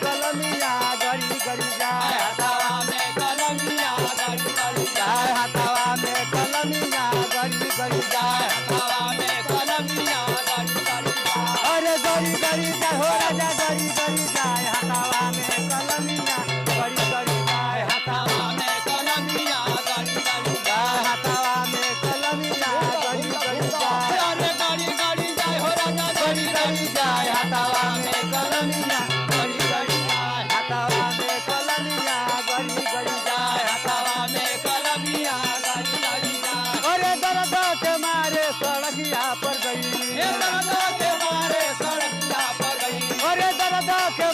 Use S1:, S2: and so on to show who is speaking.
S1: कलमिया गड़ी गड़ी जाए
S2: हाथवा में कलमिया गड़ी गड़ी
S1: जाए हाथवा में कलमिया गड़ी गड़ी जाए
S2: हाथवा में कलमिया गड़ी गड़ी
S1: अरे गड़ी गड़ी जाए हो राजा गड़ी गड़ी जाए हाथवा में कलमिया गड़ी गड़ी जाए
S2: हाथवा में कलमिया गड़ी गड़ी
S1: जाए हाथवा में कलमिया गड़ी गड़ी जाए
S2: अरे गड़ी गड़ी जाए हो राजा
S1: गड़ी गड़ी जाए हाथवा में कलमिया
S2: गड़ी गड़ी जाए
S1: हाथवा में कलमिया गड़ी गड़ी जाए
S2: हाथवा में कलमिया गड़ी गड़ी जाए
S1: अरे दर्द के मारे सड़किया पर गई
S2: ये दर्द के मारे सड़किया पर गई
S1: अरे दर्द के